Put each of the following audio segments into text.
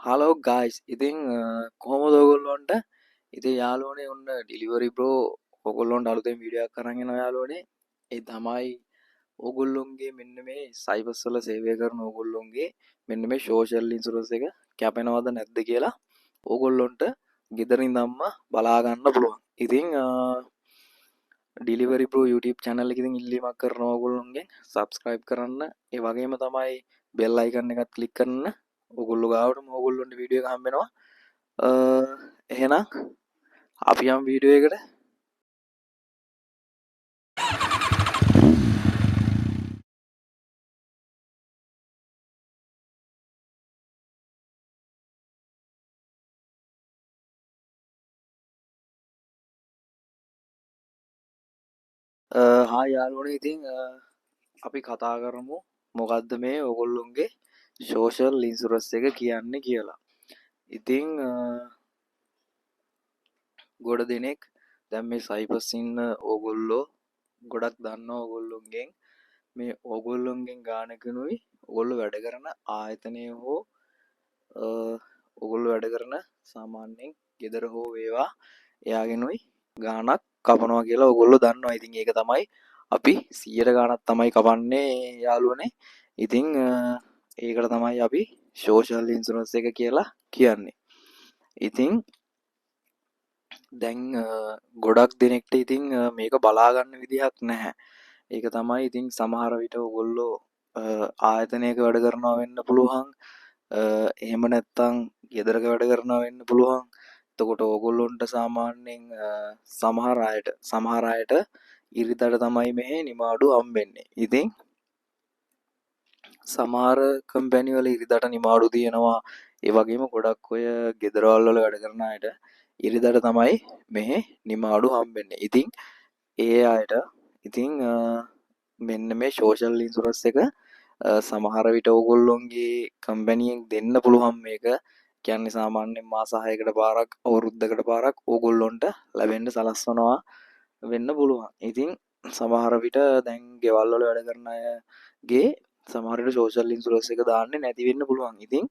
Hello guys ඉතින් කොහොමද ඔයගොල්ලන්ට ඉතින් යාළුවනේ ඔන්න ඩිලිවරි බ්‍රෝ ඔයගොල්ලන්ට අලුතෙන් වීඩියෝ එකක් අරන් එනවා යාළුවනේ ඒ තමයි ඕගොල්ලොන්ගේ මෙන්න මේ සයිබර්ස් වල සේවය කරන ඕගොල්ලොන්ගේ මෙන්න මේ සෝෂල් ඉන්ෂුරන්ස් එක කැපෙනවද නැද්ද කියලා ඕගොල්ලොන්ට ගෙදර ඉඳන්ම බලා ගන්න පුළුවන්. ඉතින් ඩිලිවරි බ්‍රෝ YouTube channel එක ඉතින් ඉල්ලීමක් කරනවා ඕගොල්ලොන්ගෙන් subscribe කරන්න. ඒ වගේම තමයි bell icon එකත් click කරන්න. ඕගොල්ලෝ ගාවටම ඕගොල්ලොන්ට වීඩියෝ එක හම්බ වෙනවා. එහෙනම් අපි යම් වීඩියෝ එකට. හා යාළුවනේ ඉතින් අපි කතා කරමු මොකද්ද මේ ඕගොල්ලොන්ගේ social insurance එක කියන්නේ කියලා. ඉතින් ගොඩ දෙනෙක් දැන් මේ සයිපස් ඉන්න ඕගොල්ලෝ ගොඩක් දන්නවා ඕගොල්ලොන්ගෙන් මේ ඕගොල්ලොන්ගෙන් ගානකනුයි ඕගොල්ලෝ වැඩ කරන ආයතනය හෝ ඕගොල්ලෝ වැඩ කරන සාමාන්‍යයෙන් ගෙදර හෝ වේවා එයාගෙනුයි ගානක් කපනවා කියලා ඕගොල්ලෝ දන්නවා. ඉතින් ඒක තමයි අපි 100 ගානක් තමයි කපන්නේ යාළුවනේ. ඉතින් ඒකට තමයි අපි සෝෂල් ඉන්ෂුරන්ස් එක කියලා කියන්නේ. ඉතින් දැන් ගොඩක් දෙනෙක්ට ඉතින් මේක බලා ගන්න විදිහක් නැහැ. ඒක තමයි ඉතින් සමහර විට ඕගොල්ලෝ ආයතනයක වැඩ කරනවා වෙන්න පුළුවන්. එහෙම නැත්තම් ගෙදරක වැඩ කරනවා වෙන්න පුළුවන්. එතකොට ඕගොල්ලොන්ට සාමාන්‍යයෙන් සමහර අයට ඉරිදට තමයි මේ නිමාඩු හම්බෙන්නේ. ඉතින් සමහර කම්පැනි වල ඉරිදට නිමාඩු තියෙනවා. ඒ වගේම ගොඩක් ඔය ගෙදරවල් වල වැඩ කරන අයට ඉරිදට තමයි මේ නිමාඩු හම්බෙන්නේ. ඉතින් ඒ අයට ඉතින් මෙන්න මේ සෝෂල් ඉන්ෂුරන්ස් එක සමහර විට ඕගොල්ලොන්ගේ කම්පැනියෙන් දෙන්න පුළුවන් මේක. කියන්නේ සාමාන්‍යයෙන් මාස 6කට පාරක් අවුරුද්දකට පාරක් ඕගොල්ලොන්ට ලැබෙන්න සලස්වනවා වෙන්න පුළුවන්. ඉතින් සමහර විට දැන් ගෙවල් වල වැඩ කරන අයගේ සමහර විට සෝෂල් ඉන්ෂුරන්ස් එක දාන්නේ නැති වෙන්න පුළුවන්. ඉතින්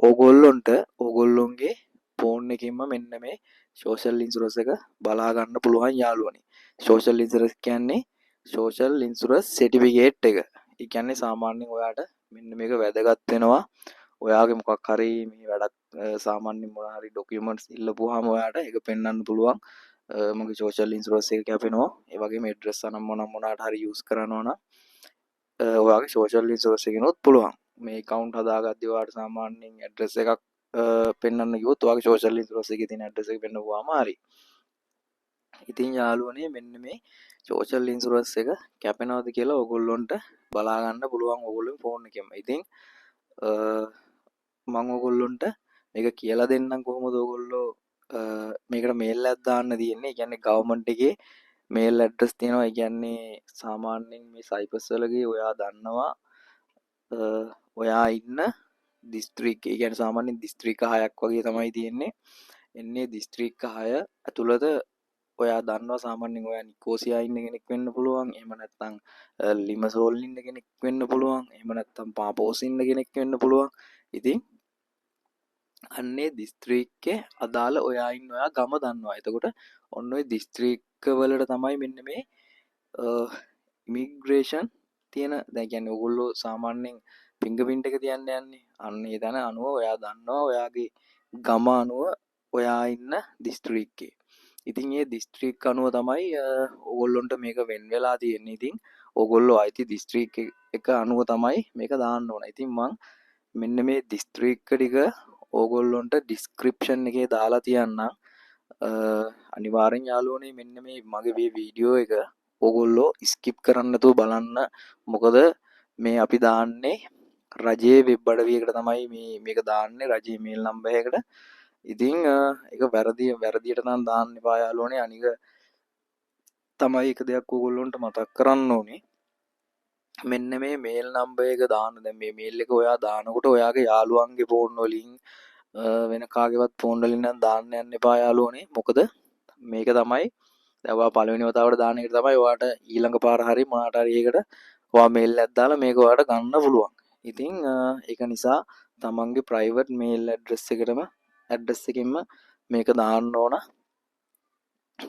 ඕගොල්ලොන්ට ඕගොල්ලොන්ගේ ෆෝන් එකකින්ම මෙන්න මේ සෝෂල් ඉන්ෂුරන්ස් එක බලා ගන්න පුළුවන් යාළුවනේ. සෝෂල් ඉන්ෂුරන්ස් කියන්නේ සෝෂල් ඉන්ෂුරන්ස් සර්ටිෆිකේට් එක. ඒ කියන්නේ සාමාන්‍යයෙන් ඔයාට මෙන්න මේක වැදගත් වෙනවා. ඔයාගේ මොකක් හරි මේ වැඩක් සාමාන්‍යයෙන් මොන හරි ඩොකියුමන්ට්ස් ඉල්ලපුවාම ඔයාට ඒක පෙන්වන්න පුළුවන්. මගේ සෝෂල් ඉන්ෂුරන්ස් එක කැපෙනවා. ඒ වගේම ඇඩ්‍රස් අනම් මොනට හරි යූස් කරනවා නම් ඔයාගේ සෝෂල් ඉන්ෂුරන්ස් එකනොත් පුළුවන්. මේ account හදාගද්දී ඔයාට සාමාන්‍යයෙන් ඇඩ්‍රස් එකක් පෙන්වන්න කිව්වොත් ඔයාගේ සෝෂල් ඉන්ෂුරන්ස් එකේ තියෙන ඇඩ්‍රස් එක පෙන්වුවාම හරි. ඉතින් යාළුවනේ මෙන්න මේ සෝෂල් ඉන්ෂුරන්ස් එක කැපෙනවද කියලා ඕගොල්ලොන්ට බලා ගන්න පුළුවන් ඕගොල්ලෝ ෆෝන් එකෙන්ම. ඉතින් මම ඕගොල්ලොන්ට මේක කියලා දෙන්නම් කොහොමද ඕගොල්ලෝ මේකට මේල් එකක් දාන්න තියෙන්නේ. ඒ කියන්නේ ගවර්න්මන්ට් එකේ මේල් ඇඩ්‍රස් තියෙනවා. ඒ කියන්නේ සාමාන්‍යයෙන් මේ සයිපස් වලගේ ඔයා දන්නවා ඔයා ඉන්න දිස්ත්‍රික්. ඒ කියන්නේ සාමාන්‍යයෙන් දිස්ත්‍රික් 6ක් වගේ තමයි තියෙන්නේ. එන්නේ දිස්ත්‍රික් 6 ඇතුළත ඔයා දන්නවා සාමාන්‍යයෙන් ඔයා නිකෝසියා ඉන්න කෙනෙක් වෙන්න පුළුවන්. එහෙම නැත්නම් ලිමසෝල් ඉන්න කෙනෙක් වෙන්න පුළුවන්. එහෙම නැත්නම් පාපෝස් ඉන්න කෙනෙක් වෙන්න පුළුවන්. ඉතින් අන්නේ දිස්ත්‍රික්කේ අදාළ ඔයා ඉන්න ඔයා ගම දන්නවා. එතකොට ඔන්න ඔය දිස්ත්‍රික්ක වලට තමයි මෙන්න මේ ඉමිග්‍රේෂන් තියෙන. දැන් කියන්නේ ඕගොල්ලෝ සාමාන්‍යයෙන් ෆින්ගර්ප්‍රින්ට් එක තියන්න යන්නේ. අන්න ඒ තැන අනුව ඔයා දන්නවා ඔයාගේ ගම අනුව ඔයා ඉන්න දිස්ත්‍රික්කේ. ඉතින් ඒ දිස්ත්‍රික් අනුව තමයි ඕගොල්ලොන්ට මේක වෙන් වෙලා තියෙන්නේ. ඉතින් ඕගොල්ලෝ අයිති දිස්ත්‍රික් එක අනුව තමයි මේක දාන්න ඕන. ඉතින් මං මෙන්න මේ දිස්ත්‍රික්ක ටික ඕගොල්ලොන්ට ඩිස්ක්‍රිප්ෂන් එකේ දාලා තියන්නම්. අනිවාර්යෙන් යාළුවනේ මෙන්න මේ මගේ මේ වීඩියෝ එක ඕගොල්ලෝ ස්කිප් කරන්න නැතුව බලන්න. මොකද මේ අපි දාන්නේ රජයේ වෙබ් අඩවියකට තමයි මේක දාන්නේ, රජයේ මේල් නම්බර් එකකට. ඉතින් ඒක වැරදියට නම් දාන්න එපා යාළුවනේ. අනික තමයි එක දෙයක් ඕගොල්ලොන්ට මතක් කරන්න ඕනේ. මෙන්න මේ මේල් නම්බර් එක දාන්න. දැන් මේ මේල් එක ඔයා දානකොට ඔයාගේ යාළුවන්ගේ ෆෝන් වලින් වෙන කාගේවත් ෆෝන් වලින් නම් දාන්න යන්න එපා යාළුවනේ. මොකද මේක තමයි දැන් ඔයා පළවෙනි වතාවට දාන එක තමයි ඔයාට ඊළඟ පාර හරි මොනකට හරි ඒකට ඔයා මේල් එකක් දාලා මේක ඔයාට ගන්න පුළුවන්. ඉතින් ඒක නිසා තමන්ගේ ප්‍රයිවට් මේල් ඇඩ්‍රස් එකෙන්ම මේක දාන්න ඕන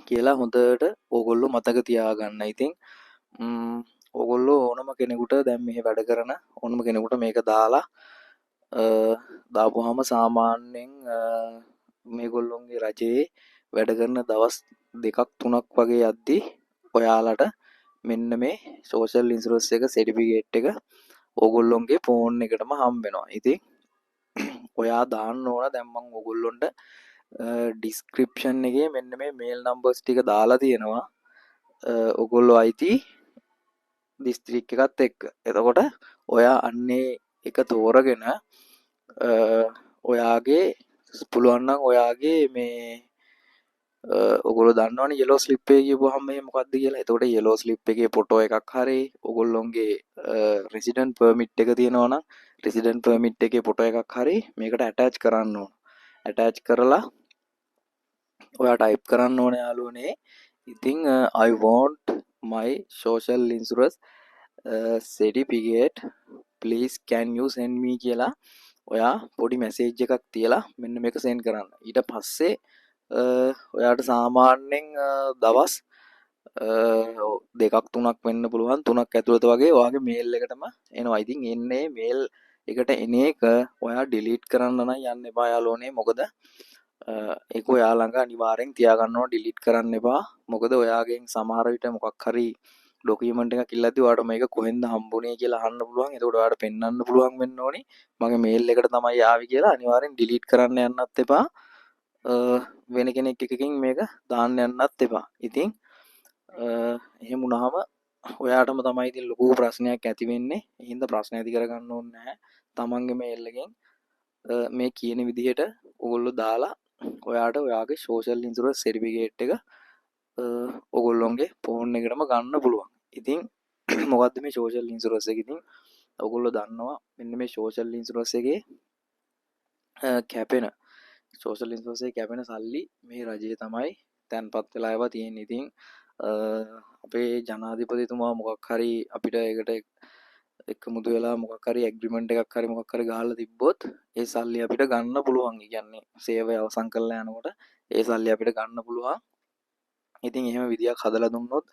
කියලා හොඳට ඕගොල්ලෝ මතක තියාගන්න. ඉතින් ඕගොල්ලෝ ඕනම කෙනෙකුට දැන් මෙහි වැඩ කරන ඕනම කෙනෙකුට මේක දාලා දාපුවාම සාමාන්‍යයෙන් මේගොල්ලොන්ගේ රජයේ වැඩ කරන දවස් 2ක් 3ක් වගේ යද්දී ඔයාලට මෙන්න මේ සෝෂල් ඉන්ෂුරන්ස් එක සර්ටිෆිකේට් එක ඕගොල්ලොන්ගේ ෆෝන් එකටම හම්බ වෙනවා. ඉතින් ඔයා දාන්න ඕන දැන් මම ඕගොල්ලොන්ට ඩිස්ක්‍රිප්ෂන් එකේ මෙන්න මේ මේල් නම්බර්ස් ටික දාලා තියෙනවා. ඕගොල්ලෝ අයිති දිස්ත්‍රික් එකත් එක්ක. එතකොට ඔයා අන්නේ එක තෝරගෙන ඔයාගේ පුළුවන් නම් ඔයාගේ මේ ඔගොල්ලෝ දන්නවනේ yellow slip එක කියපුවාම මේ මොකක්ද කියලා. එතකොට yellow slip එකේ ෆොටෝ එකක් හරි ඔගොල්ලොන්ගේ resident permit එක තියෙනවා නම් resident permit එකේ ෆොටෝ එකක් හරි මේකට attach කරන්න ඕන. attach කරලා ඔයා type කරන්න ඕනේ යාළුවනේ. ඉතින් I want my social insurance certificate please can you send me කියලා ඔයා පොඩි මැසේජ් එකක් තියලා මෙන්න මේක send කරන්න. ඊට පස්සේ ඔයාට සාමාන්‍යයෙන් දවස් 2ක් 3ක් වෙන්න පුළුවන් 3ක් ඇතුළත වගේ ඔයාගේ මේල් එකටම එනවා. ඉතින් එන්නේ මේල් එකට එන එක ඔයා ඩිලීට් කරන්න නම් යන්න එපා යාළුවනේ. මොකද ඒක ඔයා ළඟ අනිවාර්යෙන් තියාගන්න ඕන. ඩිලීට් කරන්න එපා. මොකද ඔයාගෙන් සමහර විට මොකක් හරි ඩොකියුමන්ට් එකක් ඉල්ලද්දි ඔයාට මේක කොහෙන්ද හම්බුනේ කියලා අහන්න පුළුවන්. එතකොට ඔයාට පෙන්වන්න පුළුවන් වෙන්න ඕනේ මගේ මේල් එකට තමයි ආවේ කියලා. අනිවාර්යෙන් ඩිලීට් කරන්න යන්නත් එපා. වෙන කෙනෙක් එකකින් මේක දාන්න යන්නත් එපා. ඉතින් එහෙම වුණාම ඔයාටම තමයි ඉතින් ලොකු ප්‍රශ්නයක් ඇති වෙන්නේ. ඒ හින්දා ප්‍රශ්න ඇති කරගන්න ඕනේ නැහැ. තමන්ගේ මේල් එකෙන් මේ කියන විදිහට ඔයගොල්ලෝ දාලා ඔයාට ඔයාගේ සෝෂල් ඉන්ෂුරන්ස් සර්ටිෆිකේට් එක ඔයගොල්ලොන්ගේ ෆෝන් එකටම ගන්න පුළුවන්. ඉතින් මොකද්ද මේ සෝෂල් ඉන්ෂුරන්ස් එක? ඉතින් ඔයගොල්ලෝ දන්නවා මෙන්න මේ සෝෂල් ඉන්ෂුරන්ස් එකේ කැපෙන සෝෂල් ඉන්ෂුරන්ස් එකේ කැපෙන සල්ලි මේ රජයේ තමයි තැන්පත් වෙලා ඒවා තියෙන්නේ. ඉතින් අපේ ජනාධිපතිතුමා මොකක් හරි අපිට ඒකට එකමුතු වෙලා මොකක් හරි ඇග්‍රීමන්ට් එකක් හරි මොකක් හරි ගහලා තිබ්බොත් ඒ සල්ලි අපිට ගන්න පුළුවන්. ඒ කියන්නේ සේවය අවසන් කරලා යනකොට ඒ සල්ලි අපිට ගන්න පුළුවන්. ඉතින් එහෙම විදියක් හදලා දුන්නොත්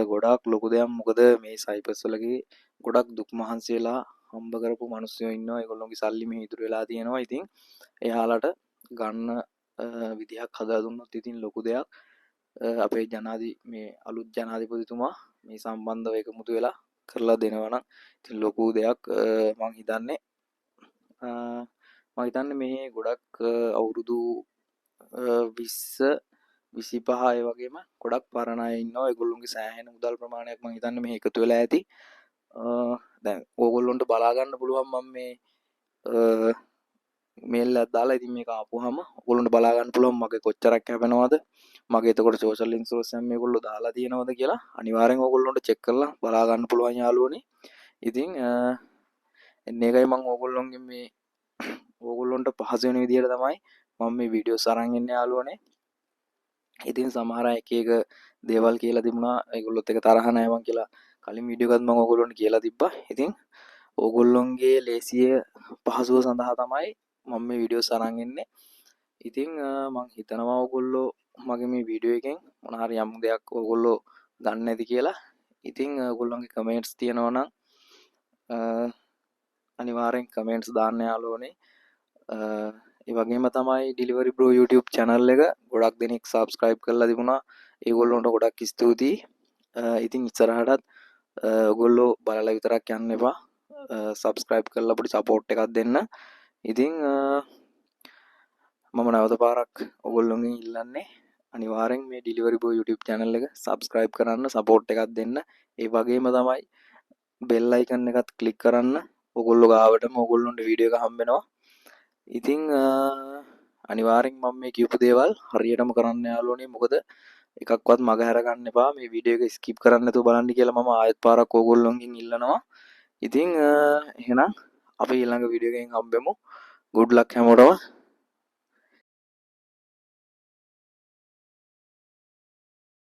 ගොඩාක් ලොකු දෙයක්. මොකද මේ සයිපස් වලගේ ගොඩක් දුක් මහන්සි වෙලා හම්බ කරපු මිනිස්සුયો ඉන්නවා. ඒගොල්ලෝගේ සල්ලි මෙහි ඉතුරු වෙලා තියෙනවා. ඉතින් එයාලට ගන්න විදියක් හදලා දුන්නොත් ඉතින් ලොකු දෙයක්. අපේ මේ අලුත් ජනාධිපතිතුමා මේ සම්බන්ධව එකමුතු වෙලා කරලා දෙනවා නම් ඉතින් ලොකු දෙයක්. මං හිතන්නේ මේ ගොඩක් අවුරුදු 20 25 වගේම ගොඩක් පරණ අය ඉන්නවා. ඒගොල්ලොන්ගේ සෑහෙන මුදල් ප්‍රමාණයක් මං හිතන්නේ මේ එකතු වෙලා ඇති. දැන් ඕගොල්ලොන්ට බලා ගන්න පුළුවන් මම මේ මේල් එකක් දාලා ඉතින් මේක ආපුවාම ඕගොල්ලොන්ට බලා ගන්න පුළුවන් මගේ කොච්චරක් කැපෙනවද, මගේ එතකොට සෝෂල් ඉන්ෂුරන්ස් එක මේගොල්ලෝ දාලා තියෙනවද කියලා අනිවාර්යෙන් ඕගොල්ලොන්ට චෙක් කරලා බලා ගන්න පුළුවන් යාළුවනේ. ඉතින් මේකයි මම ඕගොල්ලොන්ට පහසු වෙන විදිහට තමයි මම මේ වීඩියෝස් අරන් ඉන්නේ යාළුවනේ. ඉතින් සමහර අය එක එක දේවල් කියලා තිබුණා. ඒගොල්ලොත් එක තරහ නැහැ මං කියලා කලින් වීඩියෝ එකත් මම ඕගොල්ලොන්ට කියලා තිබ්බා. ඉතින් ඕගොල්ලොන්ගේ ලේසිය පහසුව සඳහා තමයි මම මේ වීඩියෝස් අරන් ඉන්නේ. ඉතින් මං හිතනවා ඕගොල්ලෝ මගේ මේ වීඩියෝ එකෙන් මොන හරි යම් දෙයක් ඕගොල්ලෝ දන්නේ නැති කියලා. ඉතින් ඕගොල්ලන්ගේ කමෙන්ට්ස් තියෙනවා නම් අනිවාර්යෙන් කමෙන්ට්ස් දාන්න යාළුවනේ. ඒ වගේම තමයි ඩිලිවරි බ්‍රෝ YouTube channel එක ගොඩක් දෙනෙක් subscribe කරලා තිබුණා. ඒගොල්ලොන්ට ගොඩක් ස්තුතියි. ඉතින් ඉස්සරහටත් ඔයගොල්ලෝ බලලා විතරක් යන්න එපා. subscribe කරලා පොඩි support එකක් දෙන්න. ඉතින් මම නැවත පාරක් ඔයගොල්ලෝගෙන් ඉල්ලන්නේ අනිවාර්යෙන් මේ ඩිලිවරි බෝ YouTube channel එක subscribe කරන්න, support එකක් දෙන්න. ඒ වගේම තමයි bell icon එකත් click කරන්න. ඔයගොල්ලෝ ගාවටම ඔයගොල්ලොන්ට වීඩියෝ එක හම්බ වෙනවා. ඉතින් අනිවාර්යෙන් මම මේ කියපු දේවල් හරියටම කරන්න යාළුවනේ. මොකද එකක්වත් මග හැර ගන්න එපා. මේ වීඩියෝ එක skip කරන්න නැතුව බලන්න කියලා මම ආයෙත් පාරක් ඔයගොල්ලොන්ගෙන් ඉල්ලනවා. ඉතින් එහෙනම් අපි ඊළඟ වීඩියෝ එකෙන් හම්බෙමු. good luck හැමෝටම.